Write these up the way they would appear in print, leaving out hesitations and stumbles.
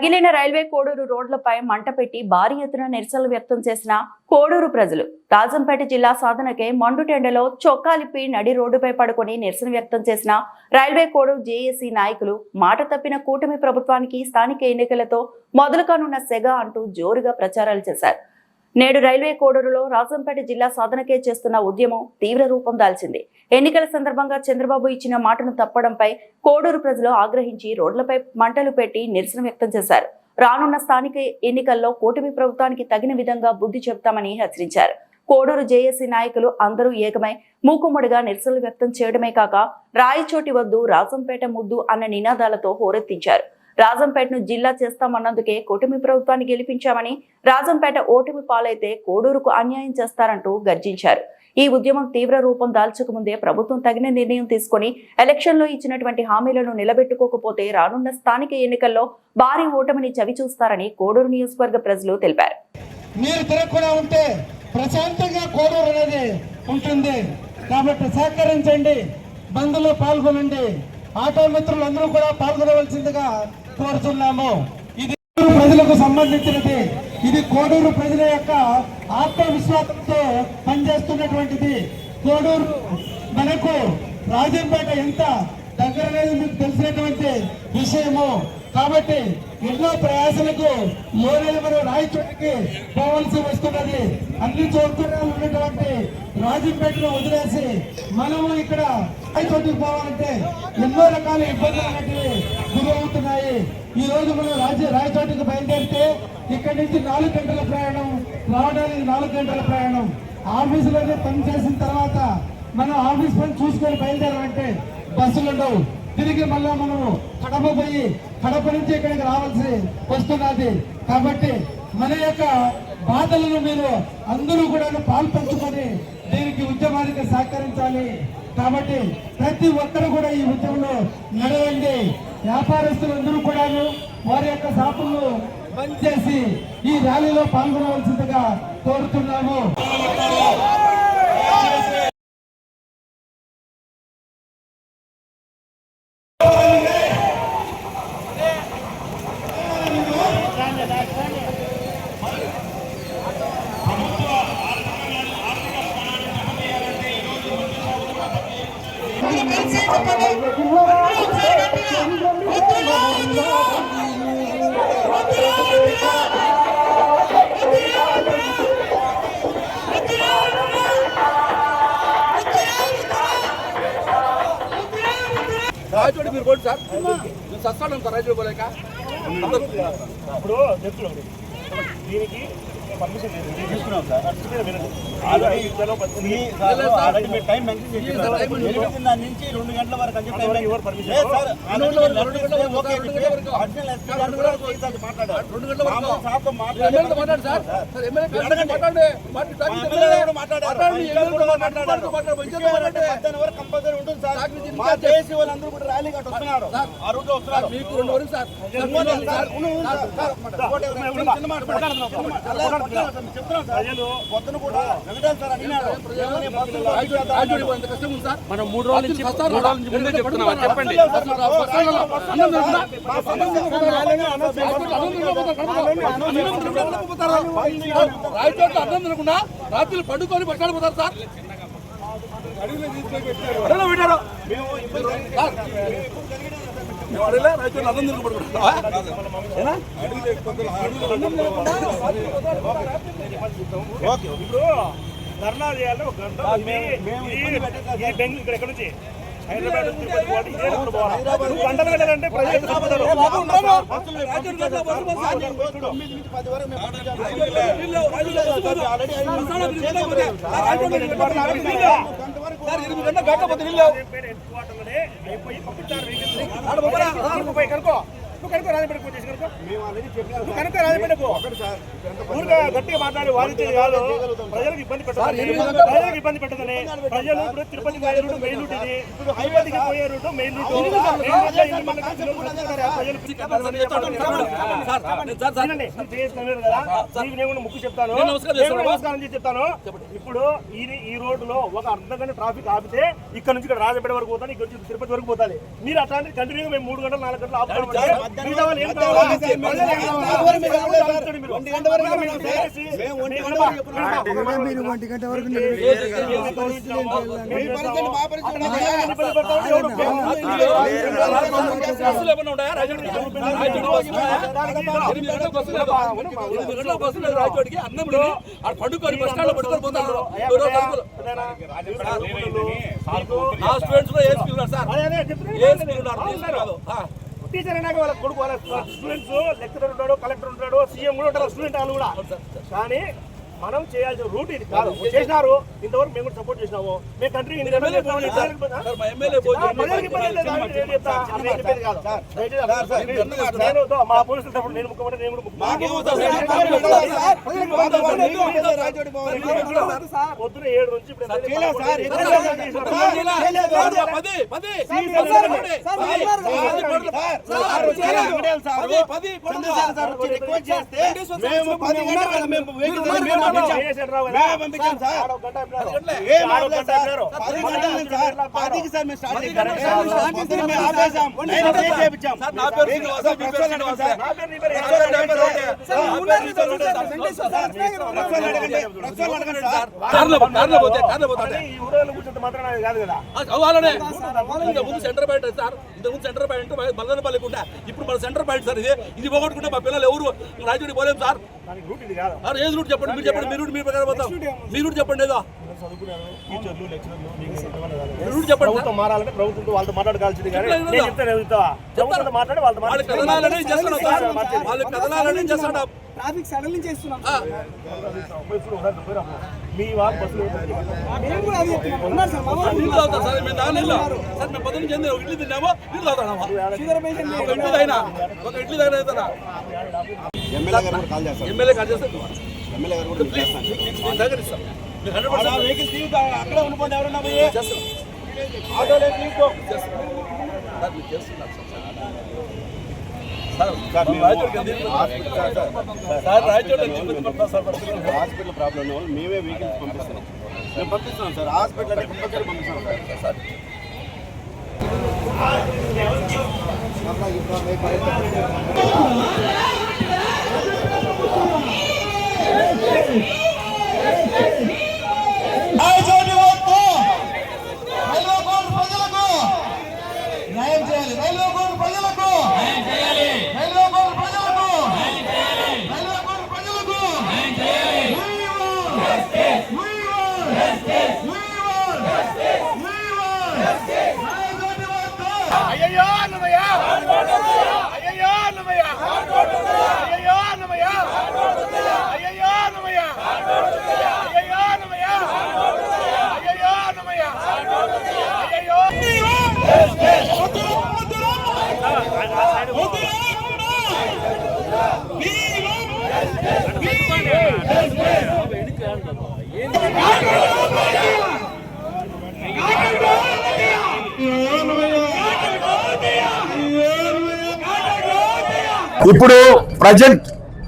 పగిలిన రైల్వే కోడూరు రోడ్లపై మంట పెట్టి భారీ ఎత్తున నిరసనలు వ్యక్తం చేసిన కోడూరు ప్రజలు రాజంపేట జిల్లా సాధనకే మండుటెండలో చొక్కాలిప్పి నడి రోడ్డుపై పడుకొని నిరసన వ్యక్తం చేసిన రైల్వే కోడూరు జేఏసీ నాయకులు మాట తప్పిన కూటమి ప్రభుత్వానికి స్థానిక ఎన్నికలతో మొదలు కానున్న సెగ అంటూ జోరుగా ప్రచారాలు చేశారు. నేడు రైల్వే కోడూరులో రాజంపేట జిల్లా సాధనకే చేస్తున్న ఉద్యమం తీవ్ర రూపం దాల్చింది. ఎన్నికల సందర్భంగా చంద్రబాబు ఇచ్చిన మాటను తప్పడంపై కోడూరు ప్రజలు ఆగ్రహించి రోడ్లపై మంటలు పెట్టి నిరసన వ్యక్తం చేశారు. రానున్న స్థానిక ఎన్నికల్లో కూటమి ప్రభుత్వానికి తగిన విధంగా బుద్ధి చెబుతామని హెచ్చరించారు. కోడూరు జేఏసీ నాయకులు అందరూ ఏకమై మూకుమ్మడిగా నిరసనలు వ్యక్తం చేయడమే కాక రాయచోటి వద్దు రాజంపేట ముద్దు అన్న నినాదాలతో హోరెత్తించారు. రాజంపేటను జిల్లా చేస్తామన్నందుకే కూటమి ప్రభుత్వాన్ని గెలిపించామని, రాజంపేట ఓటమి పాలైతే కోడూరుకు అన్యాయం చేస్తారంటూ గర్జించారు. ఈ ఉద్యమం తీవ్ర రూపం దాల్చకముందే ప్రభుత్వం తగిన నిర్ణయం తీసుకుని ఎలక్షన్లో ఇచ్చినటువంటి హామీలను నిలబెట్టుకోకపోతే రానున్న స్థానిక ఎన్నికల్లో భారీ ఓటమిని చవిచూస్తారని కోడూరు నియోజకవర్గ ప్రజలు తెలిపారు. మీరు తిరగకుండా ఉంటే ప్రశాంతంగా కోడూరు అనేది ఉంటుంది కాబట్టి సహకరించండి, బంద్లో పాల్గొనండి. ఆటో మిత్రులందరూ కూడా పాల్గొనవలసిందిగా కోరుతున్నాము. ఇది ప్రజలకు సంబంధించినది. ఇది కోడూరు ప్రజల యొక్క ఆత్మవిశ్వాసంతో పనిచేస్తున్నటువంటిది. కోడూరు మనకు రాజంపేట ఎంత దగ్గరనేది మీకు తెలిసినటువంటి విషయము. కాబట్టి ఎన్నో ప్రయాసలకు లోనేలు మనం రాయచోటికి పోవలసి వస్తున్నది. అన్ని చోట్ల ఉన్నటువంటి రాజంపేటను వదిలేసి మనము ఇక్కడ రాయచోటికి పోవాలంటే ఎన్నో రకాల ఇబ్బందులు అనేటివి గురవుతున్నాయి. ఈ రోజు మనం రాయచోటికి బయలుదేరితే ఇక్కడి నుంచి 4 గంటల ప్రయాణం, రావడానికి 4 గంటల ప్రయాణం. ఆఫీసులోనే పని చేసిన తర్వాత మనం ఆఫీస్ పని చూసుకొని బయలుదేరాలంటే బస్సులు ఉండవు. తిరిగి మళ్ళా మనము కడప పోయి కడప నుంచి ఇక్కడికి రావాల్సి వస్తున్నది. కాబట్టి మన యొక్క బాధలను మీరు అందరూ కూడా పాల్పంచుకొని దీనికి ఉద్యమానికి సహకరించాలి. కాబట్టి ప్రతి ఒక్కరు కూడా ఈ ఉద్యమంలో నడవండి. వ్యాపారస్తులందరూ కూడా వారి యొక్క షాపులను బంద్ చేసి ఈ ర్యాలీలో పాల్గొనవలసిందిగా కోరుతున్నాము. రాయచోటి మీరు కోటి సార్ సస్తాను సార్ రాయచోటి పోలేక ఇప్పుడు చెప్తున్నాం దీనికి పర్మిషన్ తీసుకున్నాం సార్. ఆల్రెడీ టైం మెన్షన్ చేస్తున్నారు. 8 నుంచి 2 గంటల వరకు అని చెప్పి ఎవరు పర్మిషన్ కంపల్సరీ ఉంటుంది సార్. మా దేశీ వాళ్ళందరూ కూడా ర్యాలీ కట్టి వస్తున్నారు. ఆ రూట్ లో వస్తున్నారు. మీకు 2 వరకు సార్ చెప్తున్నాం సార్. పొద్దున కూడా వెంకటేశ్వర సార్ అడిగినారు మనం 3 రోజుల నుంచి ముందే చెప్తున్నాం. చెప్పండి రాయచోట్ల అర్థం అనుకున్నా రాత్రులు పడుకొని పట్టాడు పోతారు సార్. పెట్టారు రాయచోట్ల అర్థం ఇప్పుడు ధర్నా చేయాలి. ఒక గంట బెంగళూరు ఇక్కడ ఎక్కడ నుంచి హైదరాబాద్ తిరుపతి పోవాలి. ఇదే రోడ్డు పోవాలి. గంటలు గంటలంటే ప్రజలు కనుకో రాజపేటకు వచ్చేసి కనుక రాజపేటకు ఊరిగా గట్టిగా మాట్లాడి వాదించేది కాదు. ప్రజలకు ఇబ్బంది పెట్టదని ప్రజలు ఇప్పుడు తిరుపతి పోయే రూట్ మెయిన్ రూట్, ఇది తిరుపతికి పోయే రూట్ మెయిన్ రూట్. ముక్కు చెప్తాను, నమస్కారం చేసి చెప్తాను. ఇప్పుడు ఈ రోడ్డులో ఒక అర్ధగంట ట్రాఫిక్ ఆపితే ఇక్కడ నుంచి ఇక్కడ రాజపేట వరకు పోతాను, ఇక్కడ నుంచి తిరుపతి వరకు పోతాలి. మీరు అట్లాంటి కంటిన్యూగా మేము 3 గంటలు 4 గంటలు ఆపుతాం. మిగతా వాళ్ళు ఏం కావాలి? ప్రజలు ఏం కావాలి? మీరు ఆలోచించండి మీరు. మీరు 1 గంట వరకు బస్సులు ఏమన్నా ఉన్నాయా రాయచోటికి? బస్సులు రాయచోటికి అన్నం పండుకొని బస్ స్టాండ్ లో పడుకొని పోతారు. నా స్టూడెంట్స్ లో ఏ స్కూల్ ఉన్నారు సార్? ఏ స్కూల్ ఉన్నారు? టీచర్ అయినాక వాళ్ళ కొడుకు వాళ్ళ స్టూడెంట్స్ లెక్చరర్ ఉంటాడు, కలెక్టర్ ఉంటాడు, సీఎం కూడా ఉంటారు, స్టూడెంట్ వాళ్ళు కూడా. కానీ మనం చేయాల్సిన రూట్ ఇది కాదు. చేసినారు, ఇంతవరకు మేము కూడా సపోర్ట్ చేసినాము. మేము కంట్రీ మా పోలీసులు తప్పుడు నేను ముఖ్యమంత్రి నేను పొద్దున 7 నుంచి సెంటర్ పాయింట్ సార్. ఇంతకుముందు సెంటర్ పాయింట్ బల్లనపల్లికి ఉంటే ఇప్పుడు మన సెంటర్ పాయింట్ సార్. ఇది పోగొట్టుకుంటే మా పిల్లలు ఎవరు రాజోడి పోలేము సార్. ఏది రూట్ చెప్పండి, మీరు చెప్పండి. మీరు మీ ప్రకారం పోతాం. మీరు రూట్ చెప్పండి. ఏదో రూట్ చెప్పండి. ప్రభుత్వం మారాలంటే ప్రభుత్వంతో వాళ్ళతో మాట్లాడగాల్సింది. మాట్లాడి వాళ్ళు కథనాలని చేస్తున్నాం సార్. వాళ్ళు కథనాలని చేస్తున్నాం. ట్రాఫిక్ సడన్లీ చేస్తున్నాం. మీ వాళ్ళు బస్సులు నీళ్ళు తాగుతారు సార్. మేము దానిలో సార్ మేము పొద్దున్న చెంది ఒక ఇడ్లీ తిన్నామో నీళ్ళు తాగుతామా? ఒక ఇడ్లీ తాగినా అవుతారా? ఎమ్మెల్యే కాల్ చేస్తారు. సహకరిస్తాం. అక్కడ ఉండిపోండి. ఎవరన్నా హాస్పిటల్ ప్రాబ్లం మేమే వెహికల్స్ పంపిస్తున్నాం. మేము పంపిస్తున్నాం సార్. హాస్పిటల్ అంటే కంపల్సరీ పంపిస్తున్నాం సార్. న్యాయం చేయాలి. రైల్వే కోడ్ ప్రజలకు అయ్యయ్యో అన్నమయ్య, అయ్యయ్యో అన్నమయ్య, అయ్యయ్యో అన్నమయ్య, అయ్యయ్యో అన్నమయ్య, అయ్యయ్యో అన్నమయ్య, అయ్యయ్యో అన్నమయ్య, అయ్యయ్యో ఇప్పుడు ప్రజెంట్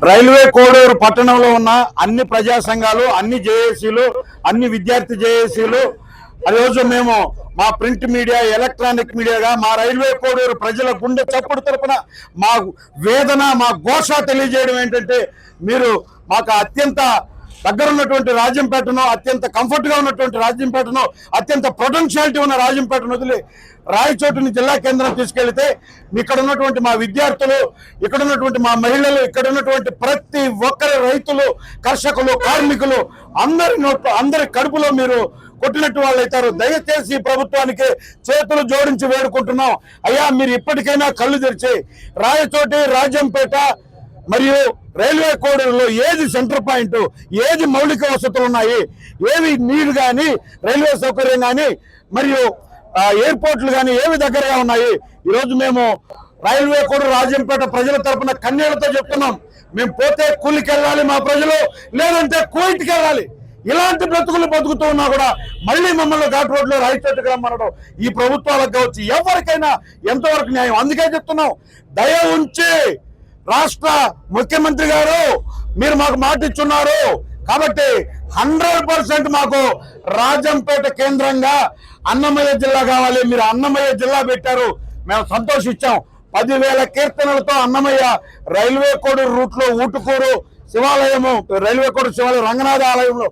రైల్వే కోడూరు పట్టణంలో ఉన్న అన్ని ప్రజా సంఘాలు, అన్ని జేఏసీలు, అన్ని విద్యార్థి జేఏసీలు, ఈరోజు మేము మా ప్రింట్ మీడియా, ఎలక్ట్రానిక్ మీడియాగా మా రైల్వే కోడూరు ప్రజల గుండె చప్పుడు తరపున మా వేదన, మా ఘోష తెలియజేయడం ఏంటంటే, మీరు మాకు అత్యంత దగ్గర ఉన్నటువంటి రాజంపేటను, అత్యంత కంఫర్ట్ గా ఉన్నటువంటి రాజంపేటను, అత్యంత పొటెన్షియాలిటీ ఉన్న రాజంపేటను వదిలి రాయచోటిని జిల్లా కేంద్రం తీసుకెళ్తే ఇక్కడ ఉన్నటువంటి మా విద్యార్థులు, ఇక్కడ ఉన్నటువంటి మా మహిళలు, ఇక్కడ ఉన్నటువంటి ప్రతి ఒక్కరి రైతులు, కర్షకులు, కార్మికులు అందరి కడుపులో మీరు కొట్టినట్టు వాళ్ళు అవుతారు. దయచేసి ప్రభుత్వానికి చేతులు జోడించి వేడుకుంటున్నాం. అయ్యా, మీరు ఇప్పటికైనా కళ్ళు తెరిచి రాయచోటి, రాజంపేట మరియు రైల్వే కోడూరులో ఏది సెంటర్ పాయింట్, ఏది మౌలిక వసతులు ఉన్నాయి, ఏవి నీరు కానీ, రైల్వే సౌకర్యం కానీ, మరియు ఎయిర్పోర్ట్లు కానీ ఏవి దగ్గరగా ఉన్నాయి. ఈరోజు మేము రైల్వే కోడూరు, రాజంపేట ప్రజల తరపున కన్నీళ్లతో చెప్తున్నాం, మేము పోతే కూలికి వెళ్ళాలి మా ప్రజలు, లేదంటే కువైట్కి వెళ్ళాలి. ఇలాంటి బ్రతుకులు బతుకుతూ ఉన్నా కూడా మళ్ళీ మమ్మల్ని ఘాట్ రోడ్లో రాయచోటికి రమ్మనడం ఈ ప్రభుత్వాలకు కావచ్చు, ఎవరికైనా ఎంతవరకు న్యాయం? అందుకే చెప్తున్నాం, దయ ఉంచి రాష్ట్ర ముఖ్యమంత్రి గారు మీరు మాకు మాట ఇచ్చున్నారు కాబట్టి 100% మాకు రాజంపేట కేంద్రంగా అన్నమయ్య జిల్లా కావాలి. మీరు అన్నమయ్య జిల్లా పెట్టారు, మేము సంతోషించాం. 10,000 కీర్తనలతో అన్నమయ్య రైల్వే కోడూరు రూట్ లో ఊటుకూరు శివాలయము, రైల్వే కోడూరు శివాలయం రంగనాథ ఆలయంలో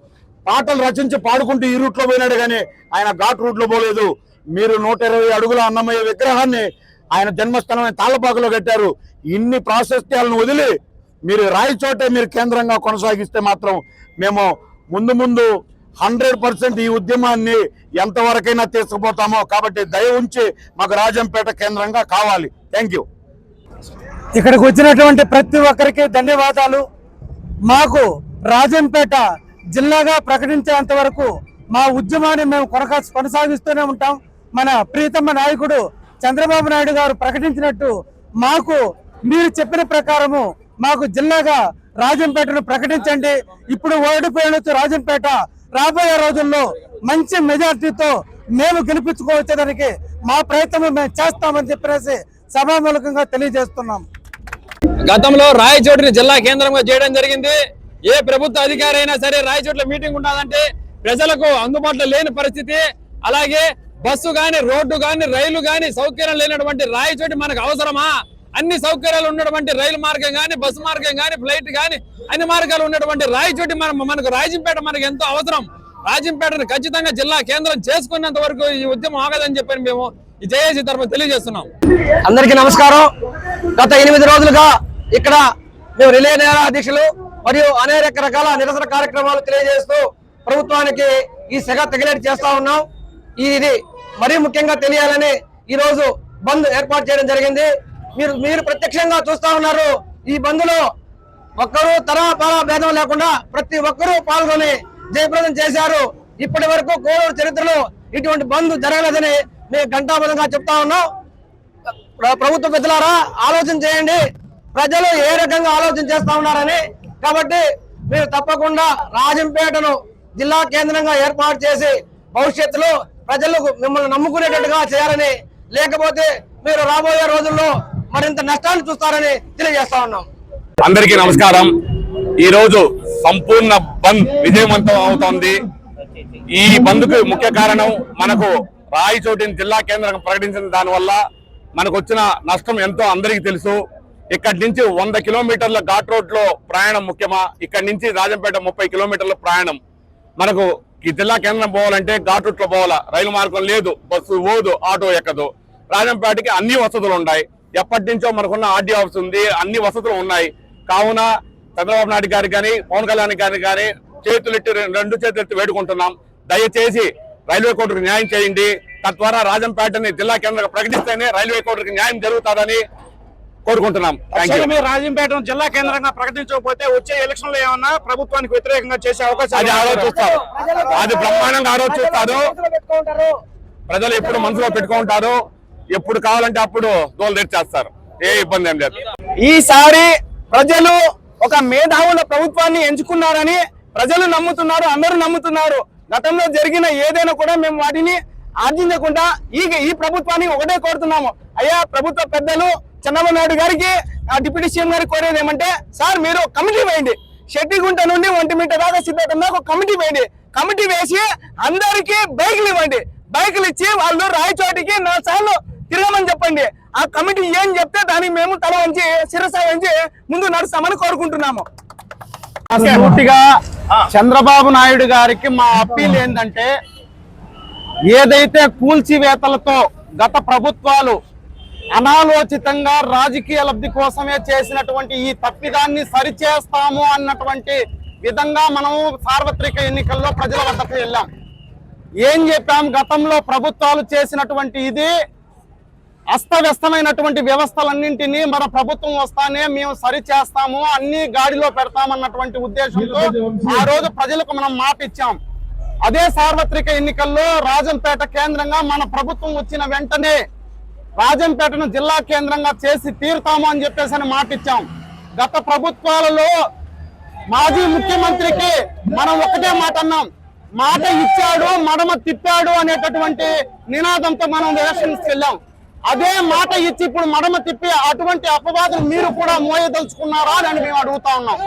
పాటలు రచించి పాడుకుంటూ ఈ రూట్ లో పోయినాడు కానీ ఆయన ఘాట్ రూట్ లో పోలేదు. మీరు 120 అడుగుల అన్నమయ్య విగ్రహాన్ని ఆయన జన్మస్థలమైన తాళ్లపాకలో కట్టారు. ఇన్ని ప్రాశస్త్యాలను వదిలి మీరు రాయచోటే మీరు కేంద్రంగా కొనసాగిస్తే మాత్రం మేము ముందు 100% ఈ ఉద్యమాన్ని ఎంతవరకైనా తీసుకుపోతామో. కాబట్టి దయ ఉంచి మాకు రాజంపేట కేంద్రంగా కావాలి. Thank you. ఇక్కడికి వచ్చినటువంటి ప్రతి ఒక్కరికి ధన్యవాదాలు. మాకు రాజంపేట జిల్లాగా ప్రకటించేంత వరకు మా ఉద్యమాన్ని మేము కొనసాగిస్తూనే ఉంటాం. మన ప్రీతమ్మ నాయకుడు చంద్రబాబు నాయుడు గారు ప్రకటించినట్టు మాకు మీరు చెప్పిన ప్రకారము మాకు జిల్లాగా రాజంపేటను ప్రకటించండి. ఇప్పుడు ఓడిపోయిన రాజంపేట రాబోయే రోజుల్లో మంచి మెజార్టీతో మేము గెలిపించుకోవచ్చడానికి మా ప్రయత్నం మేము చేస్తామని చెప్పేసి సభామూలకంగా తెలియజేస్తున్నాం. గతంలో రాయచోటిని జిల్లా కేంద్రంగా చేయడం జరిగింది. ఏ ప్రభుత్వ అధికారి అయినా సరే రాయచోట్ల మీటింగ్ ఉన్నదంటే ప్రజలకు అందుబాటులో లేని పరిస్థితి. అలాగే బస్సు గాని, రోడ్డు గాని, రైలు గాని సౌకర్యం లేనటువంటి రాయచోటి మనకు అవసరమా? అన్ని సౌకర్యాలు ఉన్నటువంటి రైలు మార్గం గాని, బస్సు మార్గం గాని, ఫ్లైట్ గాని అన్ని మార్గాలు ఉన్నటువంటి రాయచోటి మనకు రాజంపేట మనకు ఎంతో అవసరం. రాజంపేటను ఖచ్చితంగా జిల్లా కేంద్రం చేసుకున్నంత వరకు ఈ ఉద్యమం ఆగదని చెప్పని మేము ఈ జేఏసీ తరఫున తెలియజేస్తున్నాం. అందరికీ నమస్కారం. గత 8 రోజులుగా ఇక్కడ మేము రిలే అధ్యక్షులు మరియు అనేక రకాల నిరసన కార్యక్రమాలు తెలియజేస్తూ ప్రభుత్వానికి ఈ సెగ తగిలేట్ చేస్తా ఉన్నాం. ఇది మరీ ముఖ్యంగా తెలియాలని ఈ రోజు బంద్ ఏర్పాటు చేయడం జరిగింది. మీరు ప్రత్యక్షంగా చూస్తా ఉన్నారు. ఈ బంద్ లో ఒక్కరు తరపాల భేదం లేకుండా ప్రతి ఒక్కరూ పాల్గొని జయప్రదం చేశారు. ఇప్పటి వరకు కోడూరు చరిత్రలో ఇటువంటి బంద్ జరగలేదని మేము ఘంటాబద్ధంగా చెప్తా ఉన్నాం. ప్రభుత్వ పెద్దలారా ఆలోచన చేయండి, ప్రజలు ఏ రకంగా ఆలోచన చేస్తా ఉన్నారని. కాబట్టి మీరు తప్పకుండా రాజంపేటను జిల్లా కేంద్రంగా ఏర్పాటు చేసి భవిష్యత్తులో ప్రజలకు మిమ్మల్ని నమ్ముకునేటట్టుగా చేయాలని, లేకపోతే మీరు రాబోయే రోజుల్లో మరింత నష్టాలు చూస్తారని తెలియజేస్తా ఉన్నాం. అందరికీ నమస్కారం. ఈ రోజు సంపూర్ణ బంద్ విజయవంతం అవుతోంది. ఈ బంద్ కు ముఖ్య కారణం మనకు రాయచోటిని జిల్లా కేంద్రంగా ప్రకటించిన దాని వల్ల మనకు వచ్చిన నష్టం ఎంతో అందరికీ తెలుసు. ఇక్కడి నుంచి 100 కిలోమీటర్ల ఘాట్ రోడ్ లో ప్రయాణం ముఖ్యమా? ఇక్కడి నుంచి రాజంపేట 30 కిలోమీటర్ల ప్రయాణం. మనకు ఈ జిల్లా కేంద్రం పోవాలంటే ఘాట్ రూట్ లో పోవాలా, రైలు మార్గం లేదు, బస్సు పోదు, ఆటో ఎక్కదు. రాజంపేటకి అన్ని వసతులు ఉన్నాయి. ఎప్పటి నుంచో మనకున్న ఆర్డీ ఆఫీస్ ఉంది, అన్ని వసతులు ఉన్నాయి. కావున చంద్రబాబు నాయుడు గారికి కానీ, పవన్ కళ్యాణ్ గారికి కానీ రెండు చేతులెత్తి వేడుకుంటున్నాం. దయచేసి రైల్వే కోర్టుకు న్యాయం చేయండి. తద్వారా రాజంపేటని జిల్లా కేంద్రంగా ప్రకటిస్తేనే రైల్వే కోర్టుకి న్యాయం జరుగుతుందని కోరుకుంటున్నాం. మీరు రాజంపేటను జిల్లా కేంద్రంగా ప్రకటించకపోతే వచ్చే ఎలక్షన్ లో ఏమన్నా ప్రభుత్వానికి వ్యతిరేకంగా చేసే అవకాశం అది ఆలోచిస్తారు, అది బ్రహ్మాండంగా ఆలోచిస్తారు. ప్రజలు ఎప్పుడు మనసులో పెట్టుకుంటారు, ఎప్పుడు కావాలంటే అప్పుడు దోలు తెచ్చేస్తారు. ఏ ఇబ్బంది ఏం లేదు. ఈసారి ప్రజలు ఒక మేధావుల ప్రభుత్వాన్ని ఎంచుకున్నారని ప్రజలు నమ్ముతున్నారు, అందరూ నమ్ముతున్నారు. గతంలో జరిగిన ఏదైనా కూడా మేము వాటిని ఆర్జించకుండా ఈ ప్రభుత్వాన్ని ఒకటే కోరుతున్నాము. అయ్యా ప్రభుత్వ పెద్దలు చంద్రబాబు నాయుడు గారికి, డిప్యూటీ సీఎం గారికి కోరేది ఏమంటే, సార్ మీరు కమిటీ వేయండి, షెట్టిగుంట నుండి ఒంటిమిట్ట దాకా సిద్ధార్థం దాకా ఒక కమిటీ వేయండి. కమిటీ వేసి అందరికీ బైకులు ఇవ్వండి. బైకులు ఇచ్చి వాళ్ళు రాయచోటికి 4 సార్లు తిరగమని చెప్పండి. ఆ కమిటీ ఏం చెప్తే దానికి మేము తల వంచి శిరస వంచి ముందు నడుస్తామని కోరుకుంటున్నాము. పూర్తిగా చంద్రబాబు నాయుడు గారికి మా అప్పీల్ ఏంటంటే, ఏదైతే కూల్చివేతలతో గత ప్రభుత్వాలు అనాలోచితంగా రాజకీయ లబ్ధి కోసమే చేసినటువంటి ఈ తప్పిదాన్ని సరిచేస్తాము అన్నటువంటి విధంగా మనము సార్వత్రిక ఎన్నికల్లో ప్రజల వద్దకు వెళ్ళాం. ఏం చెప్పాం? గతంలో ప్రభుత్వాలు చేసినటువంటి ఇది అస్తవ్యస్తమైనటువంటి వ్యవస్థలన్నింటినీ మన ప్రభుత్వం వస్తానే మేము సరిచేస్తాము, అన్ని గాడిలో పెడతామన్నటువంటి ఉద్దేశంతో ఆ రోజు ప్రజలకు మనం మాట ఇచ్చాం. అదే సార్వత్రిక ఎన్నికల్లో రాజంపేట కేంద్రంగా మన ప్రభుత్వం వచ్చిన వెంటనే రాజంపేటను జిల్లా కేంద్రంగా చేసి తీరుతాము అని చెప్పేసి మాట ఇచ్చాం. గత ప్రభుత్వాలలో మాజీ ముఖ్యమంత్రికి మనం ఒకటే మాట అన్నాం, మాట ఇచ్చాడు మడమ తిప్పాడు అనేటటువంటి నినాదంతో మనం ఎలక్షన్స్కి వెళ్ళాం. అదే మాట ఇచ్చి ఇప్పుడు మడమ తిప్పి అటువంటి అపవాదులు మీరు కూడా మోయదలుచుకున్నారా అని మేము అడుగుతా ఉన్నాం.